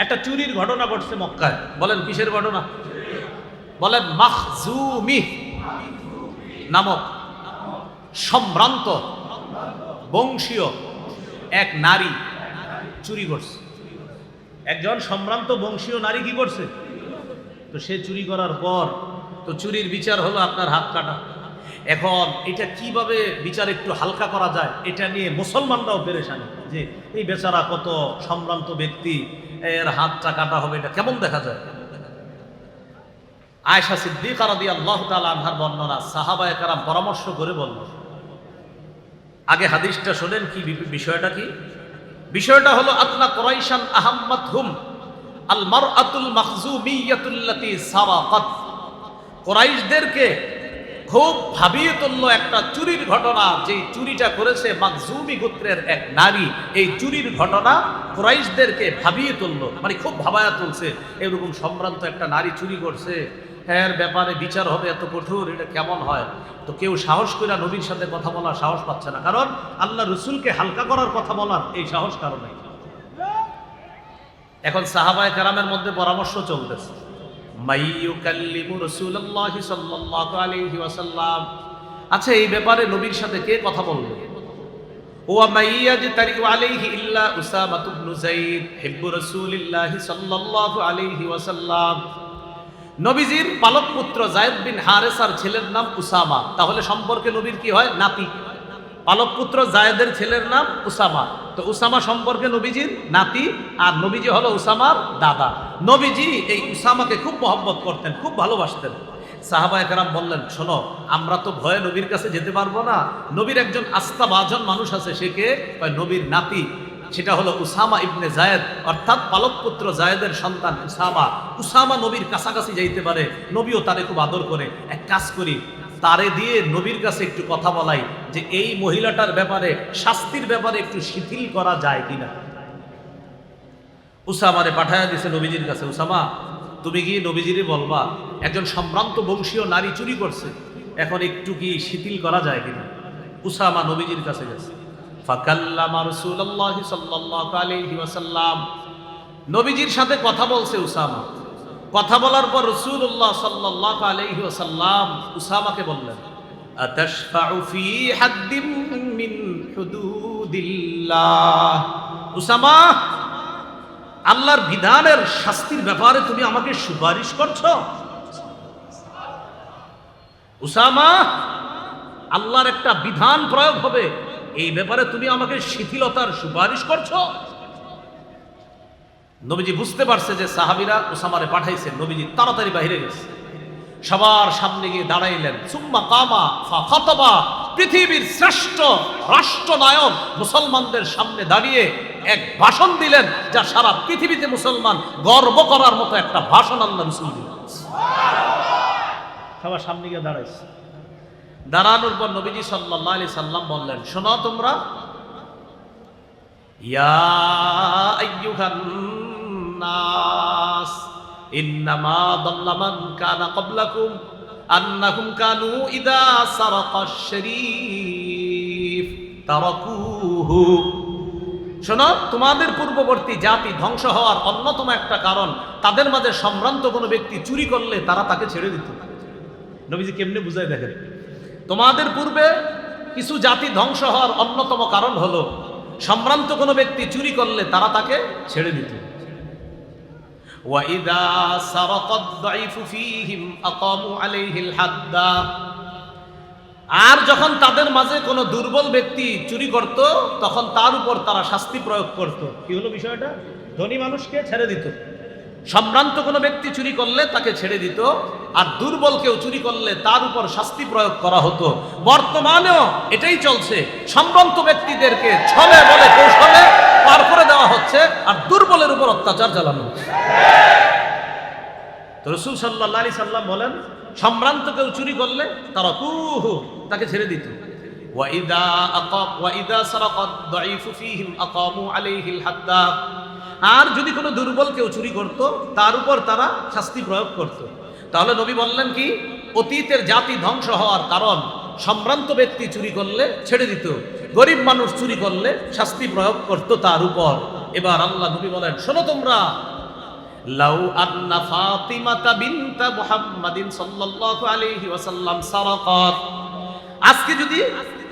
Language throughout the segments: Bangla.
একটা চুরির ঘটনা ঘটছে মক্কায়। বলেন কিসের ঘটনা? বলেন মাখজুমি নামক সম্ভ্রান্ত বংশীয় এক নারী চুরি করছে। একজন সম্ভ্রান্ত বংশীয় নারী কি করছে? তো সে চুরি করার পর তো চুরির বিচার হলো আপনার হাত কাটা। এখন এটা কিভাবে বিচার একটু হালকা করা যায় এটা নিয়ে মুসলমানরাও পেরেশানি, যে এই বেচারা কত সম্ভ্রান্ত ব্যক্তি, এর হাতটা কাটা হবে, এটা কেমন দেখা যায়। আয়েশা সিদ্দিকা রাদিয়াল্লাহু তাআলা আনহার বর্ণনা, সাহাবায়ে কেরাম পরামর্শ করে বলল, আগে হাদিসটা শোনেন কি বিষয়টা কি। বিষয়টা হলো আতনা কুরাইশান আহাম্মাতহুম আল মারআতুল মাখজুমিয়াতুল্লাতী সারাকাত। কুরাইশদেরকে খুব ভাবিয়ে তুলল একটা চুরির ঘটনা, যে চুরিটা করেছে মাখজুমি গোত্রের এক নারী। এই চুরির ঘটনা কুরাইশদেরকে ভাবিয়ে তুলল, মানে খুব ভাবায়া তুলছে। এরকম সম্ভ্রান্ত একটা নারী চুরি করছে, এর ব্যাপারে বিচার হবে এত কঠোর, এটা কেমন হয়। তো কেউ সাহস করে নবীর সাথে কথা বলার সাহস পাচ্ছে না, কারণ আল্লাহ রসুলকে হালকা করার কথা বলার এই সাহস কারো নাই। এখন সাহাবায়ে কেরামের মধ্যে পরামর্শ চলতেছে, মাইয়ুকাল্লিমু রাসূলুল্লাহি সাল্লাল্লাহু আলাইহি ওয়াসাল্লাম, আচ্ছা এই ব্যাপারে নবীর সাথে কে কথা বলবে? ওয়া মাইয়াজতারিউ আলাইহি ইল্লা উসামা ইবনে যায়েদ হিব্বু রাসূলিল্লাহি সাল্লাল্লাহু আলাইহি ওয়াসাল্লাম। নবীজির পালক পুত্র যায়েদ বিন হারেসার ছেলের নাম উসামা, তাহলে সম্পর্কে নবীর কি হয়? নাতি। পালক পুত্র যায়েদের ছেলের নাম উসামা, তো উসামা সম্পর্কে নবীজির নাতি, আর নবীজি হলো উসামার দাদা। নবীজি এই উসামাকে খুব মহব্বত করতেন, খুব ভালোবাসতেন। সাহাবায়ে কেরাম বললেন, শোনো, আমরা তো ভয়ে নবীর কাছে যেতে পারবো না, নবীর একজন আস্থাভাজন মানুষ আছে, সে কে? নবীর নাতি, সেটা হলো উসামা ইবনে যায়েদ, অর্থাৎ পালক পুত্র যায়েদের সন্তান উসামা। উসামা নবীর কাছাকাছি যাইতে পারে, নবীও তারে খুব আদর করে। এক কাজ করি, তারে দিয়ে নবীর কাছে একটু কথা বলাই, যে এই মহিলাটার ব্যাপারে, শাস্তির ব্যাপারে একটু শিথিল করা যায় কিনা। উসামারে পাঠায়া দিছে নবীজির কাছে, উসামা তুমি গিয়ে নবীজিরে বলবা একজন সম্ভ্রান্ত বংশীয় নারী চুরি করছে, এখন একটু কি শিথিল করা যায় কিনা। উসামা নবীজির কাছে গেছে। ফাকাল্লামা রাসূলুল্লাহি সাল্লাল্লাহু আলাইহি ওয়াসাল্লাম, নবীজির সাথে কথা বলছে উসামা। কথা বলার পর রাসূলুল্লাহ সাল্লাল্লাহু আলাইহি ওয়াসাল্লাম উসামাকে বললেন, আতাশফাউ ফি হাদ্দিম মিন হুদুদিল্লাহ। উসামা, আল্লাহর বিধানের শাস্তির ব্যাপারে তুমি আমাকে সুপারিশ করছো? উসামা, আল্লাহর একটা বিধান প্রয়োগ হবে, এই ব্যাপারে তুমি আমাকে শিথিলতার সুপারিশ করছো? নবীজি বুঝতে পারছে যে সাহাবীরা উসামারে পাঠাইছে, নবীজি তাড়াতাড়ি বাইরে গেছে, সবার সামনে গিয়ে দাঁড়াইলেন। সুম্মা কামা ফাখাতাবা, পৃথিবীর শ্রেষ্ঠ রাষ্ট্রনায়ক মুসলমানদের সামনে দাঁড়িয়ে এক ভাষণ দিলেন, যা সারা পৃথিবীতে মুসলমান গর্ব করার মতো একটা ভাষণ আল্লাহ রাসূল দিলেন। সবার সামনে গিয়ে দাঁড়াইছে। দাঁড়ানোর পর নবীজি সাল্লাল্লাহু আলাইহি সাল্লাম বললেন, শোনো তোমরা, ইয়া আইয়ুহান নাস ইন্নামা দাল্লা মান কানা ক্বাবলাকুম আন্নাহুম কানু ইযা সারাকাশ শরীফ তারাকুহু। শোনো, তোমাদের পূর্ববর্তী জাতি ধ্বংস হওয়ার অন্যতম একটা কারণ, তাদের মাঝে সম্ভ্রান্ত কোনো ব্যক্তি চুরি করলে তারা তাকে ছেড়ে দিত। নবীজি কেমনে বুঝায় দেখেন, তোমাদের পূর্বে কিছু জাতি ধ্বংস হওয়ার অন্যতম কারণ হলো সম্ভ্রান্ত কোনো ব্যক্তি চুরি করলে তারা তাকে ছেড়ে দিত। ওয়াইদা সারাকাদ দাইফু ফীহিম আকামু আলাইহিল হাদ্দা, আর যখন তাদের মাঝে কোনো দুর্বল ব্যক্তি চুরি করত, তখন তার উপর তারা শাস্তি প্রয়োগ করত। কি হলো বিষয়টা? ধনী মানুষকে ছেড়ে দিত, সম্ভ্রান্ত কোনো ব্যক্তি চুরি করলে তাকে ছেড়ে দিত, আর দুর্বল কেউ চুরি করলে তার উপর শাস্তি প্রয়োগ করা হতো। বর্তমানেও এটাই চলছে, সম্ভ্রান্ত ব্যক্তিদেরকে ছলে বলে কৌশলে পার করে দেওয়া হচ্ছে, আর দুর্বলের উপর অত্যাচার চালানো হচ্ছে। তো রাসূল সাল্লাল্লাহু আলাইহি সাল্লাম বলেন, সম্ভ্রান্ত কেউ চুরি করলে তারাকুহু, তাকে ছেড়ে দিত। ওয়াইদা সারাকাদ দাইফু ফীহিম আকামু আলাইহিল হাদ্দা, আর যদি কোনো দুর্বল কেউ চুরি করত, তার উপর তারা শাস্তি প্রয়োগ করত। তাহলে নবী বললেন কি, অতীতের জাতি ধ্বংস হওয়ার কারণ, সম্ভ্রান্ত ব্যক্তি চুরি করলে ছেড়ে দিত, গরিব মানুষ চুরি করলে শাস্তি প্রয়োগ করত তার উপর। এবার আল্লাহ নবী বলেন, শোনো তোমরা, লাউ আন্না ফাতিমাতা বিনতা মুহাম্মাদিন সাল্লাল্লাহু আলাইহি ওয়াসাল্লাম সারাকাত, আজকে যদি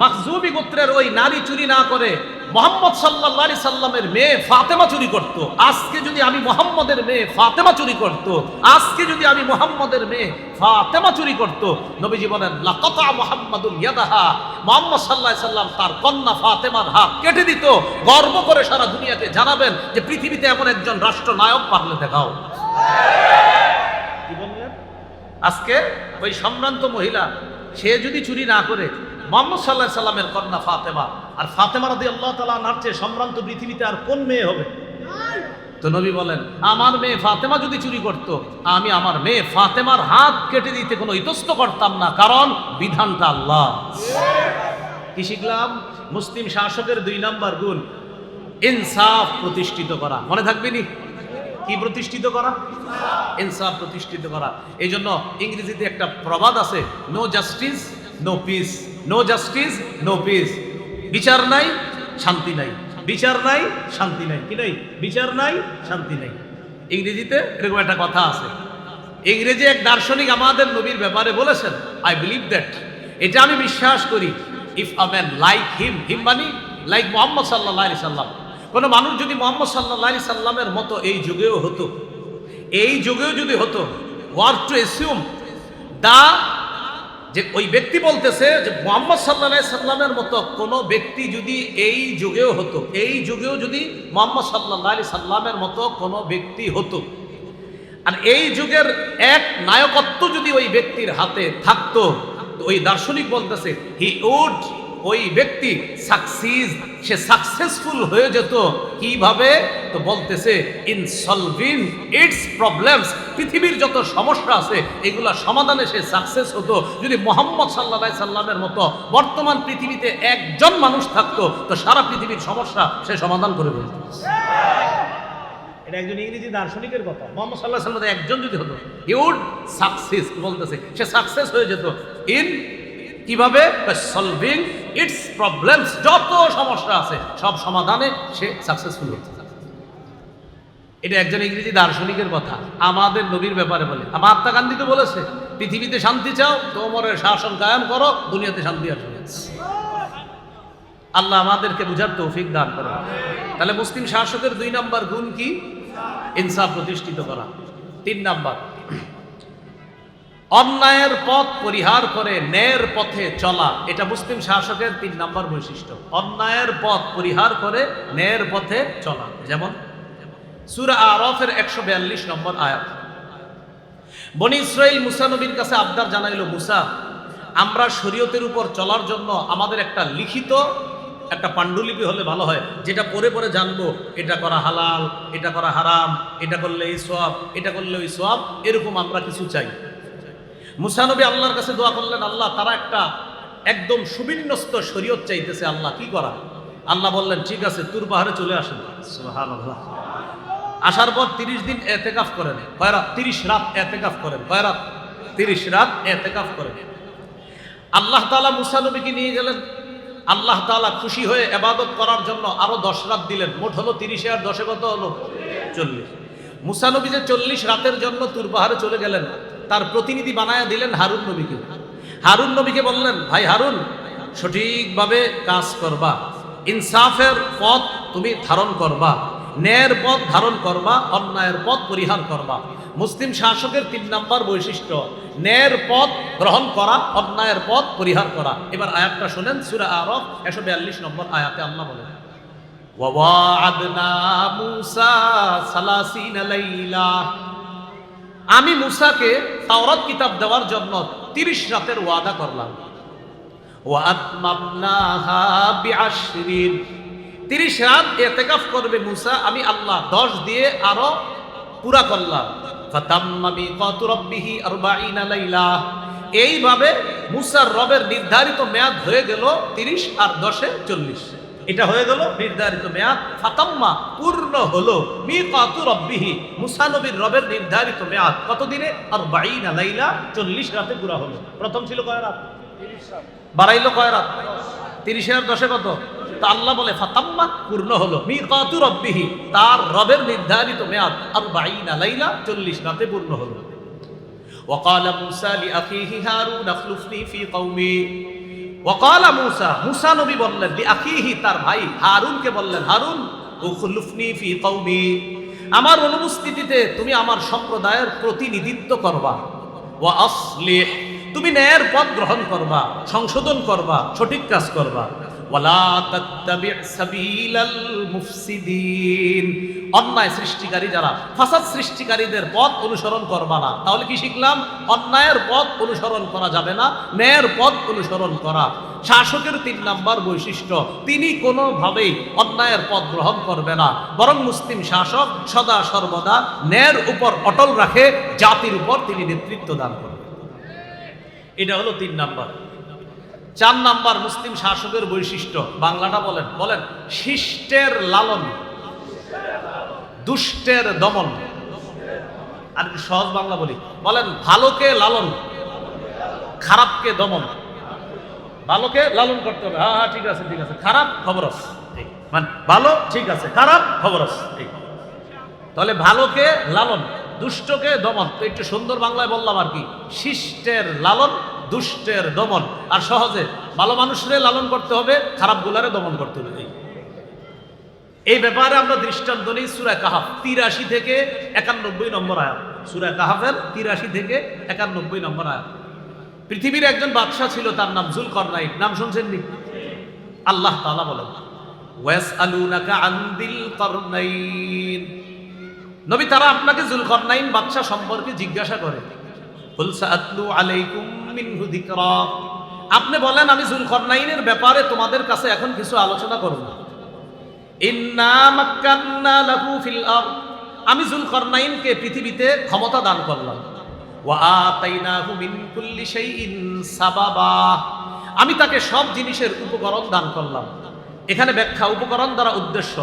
মাখজুমি গোত্রের ওই নারী চুরি না করে মুহাম্মদ সাল্লাল্লাহু আলাইহি সাল্লামের মেয়ে ফাতেমা চুরি করত, আজকে যদি আমি মুহাম্মদের মেয়ে ফাতেমা চুরি করত, আজকে যদি আমি মুহাম্মদের মেয়ে ফাতেমা চুরি করত, নবীজি বলেন লাকাতা মুহাম্মাদুল ইয়াদাহা, মুহাম্মদ সাল্লাল্লাহু আলাইহি সাল্লাম তার কন্যা ফাতেমার হাত কেটে দিত। গর্ব করে সারা দুনিয়াকে জানাবেন যে পৃথিবীতে এমন একজন রাষ্ট্রনায়ক পারলে দেখাও। কি বললেন? আজকে ওই সম্ভ্রান্ত মহিলা সে যদি চুরি না করে মুহাম্মদ সাল্লাল্লাহু আলাইহি সাল্লামের কন্যা ফাতেমা, আর ফাতেমা রাদিয়াল্লাহু তাআলা আনহার চেয়ে সম্ভ্রান্ত পৃথিবীতে আর কোন মেয়ে হবে? তো নবী বলেন আমার মেয়ে ফাতেমা যদি চুরি করত, আমি আমার মেয়ে ফাতেমার হাত কেটে দিতে কোনো ইতস্ত করতাম না, কারণ বিধানটা আল্লাহ। কি শিখলাম? মুসলিম শাসকের 2 নম্বর গুণ ইনসাফ প্রতিষ্ঠিত করা। মনে থাকবে নি? কি প্রতিষ্ঠিত করা? ইনসাফ প্রতিষ্ঠিত করা। এই জন্য ইংরেজিতে একটা প্রবাদ আছে, no justice no peace, no justice no peace. বিচার নাই শান্তি নাই, বিচার নাই শান্তি নাই। কি নাই? বিচার নাই শান্তি নাই। ইংরেজিতে এরকম একটা কথা আছে। ইংরেজি এক দার্শনিক আমাদের নবীর ব্যাপারে বলেছেন, আই বিলিভ দ্যাট, এটা আমি বিশ্বাস করি, if a man like him, him মানে লাইক মুহাম্মদ সাল্লাল্লাহু আলাইহি সাল্লাম, কোন মানুষ যদি মুহাম্মদ সাল্লাল্লাহু আলাইহি সাল্লামের মতো এই যুগেও হতো, এই যুগেও যদি হতো, ওয়ার টু অ্যাসিউম দা, যে ওই ব্যক্তি বলতেছে যে মুহাম্মদ সাল্লাল্লাহু আলাইহি সাল্লামের মতো কোন ব্যক্তি যদি এই যুগেও হতো, এই যুগেও যদি মুহাম্মদ সাল্লাল্লাহু আলাইহি সাল্লামের মতো কোন ব্যক্তি হতো, আর এই যুগের এক নায়কত্ব যদি ওই ব্যক্তির হাতে থাকতো, ওই দার্শনিক বলতেছে হি উড, ওই ব্যক্তি সাকসিস, সে সাকসেসফুল হয়ে যেত। কিভাবে? তো বলতেছে ইন সলভিং ইটস প্রবলেমস, পৃথিবীর যত সমস্যা আছে এগুলা সমাধানে সে সাকসেস হতো। যদি মুহাম্মদ সাল্লাল্লাহু আলাইহি সাল্লামের মতো বর্তমান পৃথিবীতে একজন মানুষ থাকতো, তো সারা পৃথিবীর সমস্যা সে সমাধান করে দিত। এটা একজন ইংরেজি দার্শনিকের কথা। মুহাম্মদ সাল্লাল্লাহু আলাইহি সাল্লাম একজন যদি হতো, হি উড সাকসেস, বলতেছে সে সাকসেস হয়ে যেত। ইন কিভাবে? সলভিং ইটস প্রবলেমস, যত সমস্যা আছে সব সমাধানে সে সাকসেসফুল হতো। এটা একজন ইংরেজি দার্শনিকের কথা, আমাদের নবীর ব্যাপারে বলে। মহাত্মা গান্ধী তো বলেছে পৃথিবীতে শান্তি চাও তো ওমরের শাসন কায়েম করো, দুনিয়াতে শান্তি আসবে। আল্লাহ আমাদেরকে বুঝার তৌফিক দান করো। তাহলে মুসলিম শাসকের 2 নম্বর গুণ কি? ইনসাফ প্রতিষ্ঠিত করা। 3 নম্বর, অন্যায়ের পথ পরিহার করে ন্যায়ের পথে চলা। এটা মুসলিম শাসকের 3 নম্বর বৈশিষ্ট্য, অন্যায়ের পথ পরিহার করে ন্যায়ের পথে চলা। যেমন সূরা আরাফের 142 নম্বর আয়াত, বনি ইসরাইল মুসা নবীর কাছে আবদার জানাইল, মুসা আমরা শরীয়তের উপর চলার জন্য আমাদের একটা লিখিত একটা পাণ্ডুলিপি হলে ভালো হয়, যেটা পরে পরে জানবো এটা করা হালাল, এটা করা হারাম, এটা করলে এই সওয়াব, এটা করলে ওই সওয়াব, এরকম আমরা কিছু চাই। মুসা নবী আল্লাহর কাছে দোয়া করলেন, আল্লাহ তারা একটা একদম সুবিন্যস্ত শরীয়ত চাইতেছে, আল্লাহ কি করা? আল্লাহ বললেন ঠিক আছে, তুর পাহাড়ে চলে আসেন। সুবহানাল্লাহ। আসার পর 30 দিন এতেকাফ করেন, কয় রাত? 30 রাত এতেকাফ করেন। কয় রাত? 30 রাত এতেকাফ করেন। আল্লাহ তাআলা মুসা নবীকে নিয়ে গেলেন, আল্লাহ তাআলা খুশি হয়ে ইবাদত করার জন্য আরো 10 রাত দিলেন। মোট হলো 30 আর 10 কত হলো? 40। মুসা নবী যে 40 রাতের জন্য তুর পাহাড়ে চলে গেলেন, তার প্রতিনিধি বানায়া দিলেন হারুন নবীকে। হারুন নবীকে বললেন, ভাই হারুন, সঠিকভাবে কাজ করবা, ইনসাফের পথ তুমি ধারণ করবা, ন্যায়ের পথ ধারণ করবা, অন্যায়ের পথ পরিহার করবা। মুসলিম শাসকের 3 নম্বর বৈশিষ্ট্য ন্যায়ের পথ গ্রহণ করা, অন্যায়ের পথ পরিহার করা। এবার আয়াতটা শুনেন, সূরা আরাফ 142 নম্বর আয়াতে আল্লাহ বলেন, ওয়া'আদনা মূসা 30 লাইলা, আমি মুসাকে তাওরাত কিতাব দেওয়ার জন্য 30 রাতের ওয়াদা করলাম। ওয়া আতমামনাহা বিআশরিন, 30 রাত ইতিকাফ করবে মুসা, আমি আল্লাহ 10 দিয়ে আরো পুরা করলাম। ফাতাম্মা মিকাতু রাব্বিহি 40 লাইলা, এইভাবে মুসার রবের নির্ধারিত মেয়াদ হয়ে গেল 30 আর 10 এ 40। এটা হয়ে গেল নির্ধারিত মেয়াদ। ফাতাম্মা, পূর্ণ হলো, মিকাতু রাব্বিহি, মুসা নবীর রবের নির্ধারিত মেয়াদ কত দিনে? 40 লাইলা, 40 রাতে পুরা হলো। প্রথম ছিল কয় রাত? 30 রাত। বাড়াইলো কয় রাত? 30 আর 10 কত? তা আল্লাহ বলে ফাতাম্মা, পূর্ণ হলো, মিকাতু রাব্বিহি, তার রবের নির্ধারিত মেয়াদ 40 লাইলা, 40 রাতে পূর্ণ হলো। وقال موسى لأخيه هارون اخلفني في قومي وقال موسى, মুসা নবী বললেন লিআখিহি, তার ভাই হারুনকে বললেন, হারুন উখলুফনি ফি কওমি, আমার অনুপস্থিতিতে তুমি আমার সম্প্রদায়ের প্রতিনিধিত্ব করবা, ওয়া আসলিহ, তুমি ন্যায়ের পথ গ্রহণ করবা, সংশোধন করবা, সঠিক কাজ করবা, ওয়ালা তাত্তাবি সাবিলাল মুফসিদিন, অন্যায় সৃষ্টিকারী যারা, ফাসাদ সৃষ্টিকারীদের পথ অনুসরণ করবা না। তাহলে কি শিখলাম? অন্যায়ের পথ অনুসরণ করা যাবে না, ন্যায়ের পথ অনুসরণ করা। শাসকের 3 নাম্বার বৈশিষ্ট্য, তিনি কোনোভাবেই অন্যায়ের পথ গ্রহণ করবে না, বরং মুসলিম শাসক সদা সর্বদা ন্যায়ের উপর অটল রাখে, জাতির উপর তিনি নেতৃত্ব দান করবেন। এটা হলো 3 নাম্বার। 4 নাম্বার মুসলিম শাসকের বৈশিষ্ট্য, বাংলাটা বলেন, বলেন, শিষ্টের লালন, দুষ্টের দমন। আর একটু সহজ বাংলা বলি, বলেন, ভালোকে লালন, খারাপকে দমন। ভালোকে লালন করতে হবে, হ্যাঁ হ্যাঁ ঠিক আছে ঠিক আছে, খারাপ খবর আছে, মানে ভালো ঠিক আছে, খারাপ খবর আছে, ঠিক। তাহলে ভালোকে লালন, দুষ্টকে দমন। তো একটু সুন্দর বাংলায় বললাম আর কি, শিষ্টের লালন, দুষ্টের দমন। আর সহজে, ভালো মানুষরে লালন করতে হবে, খারাপ গুলারে দমন করতে হবে। এই ব্যাপারে আমরা দৃষ্টান্ত নেই সূরা কাহাফ 83 থেকে 91 নম্বর আয়াত। সূরা কাহাফের 83 থেকে 91 নম্বর আয়াত। পৃথিবীর একজন বাদশা ছিল, তার নাম যুলকরনাইন। নাম শুনছেন নি? আল্লাহ তাআলা বলেন, ওয়াসআলুনাকা আন যিল করনাইন, নবী তারা আপনাকে যুলকরনাইন বাদশা সম্পর্কে জিজ্ঞাসা করে। কুল সাআতলু আলাইকুম মিনহু যিকরা, আপনি বলেন আমি যুলকরনাইনের ব্যাপারে তোমাদের কাছে এখন কিছু আলোচনা করব। ইন্না মাক্কান্না লাহু ফিল আরদ, আমি যুলকরনাইনকে পৃথিবীতে ক্ষমতা দান করলাম। ওয়া আতাইনাহু মিন কুল্লি শাইইন সাবাবা, আমি তাকে সব জিনিসের উপকরণ দান করলাম। এখানে ব্যাখ্যা, উপকরণ দ্বারা উদ্দেশ্য,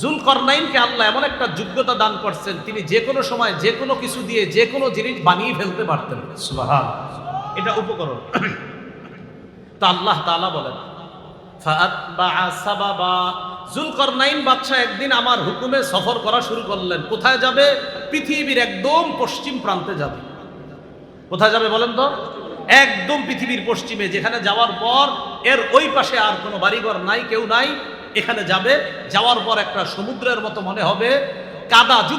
যুলকরনাইনকে আল্লাহ এমন একটা যোগ্যতা দান করছেন, তিনি যে কোনো সময় যে কোনো কিছু দিয়ে যে কোনো জিনিস বানিয়ে ফেলতে পারতেন। সুবহানাল্লাহ, এটা উপকরণ। তা আল্লাহ তাআলা বলেন, ফাআতবাআ সাবাবা, যুলকরনাইন বাদশা একদিন আমার হুকুমে সফর করা শুরু করলেন। কোথায় যাবে? পৃথিবীর একদম পশ্চিম প্রান্তে যাবে। কোথায় যাবে বলেন তো? একদম পৃথিবীর পশ্চিমে, যেখানে যাওয়ার পর এর ওই পাশে আর কোনো বাড়িঘর নাই, কেউ নাই, এখানে যাবে। যাওয়ার পর একটা সমুদ্রের মতো মনে হবে, কাদা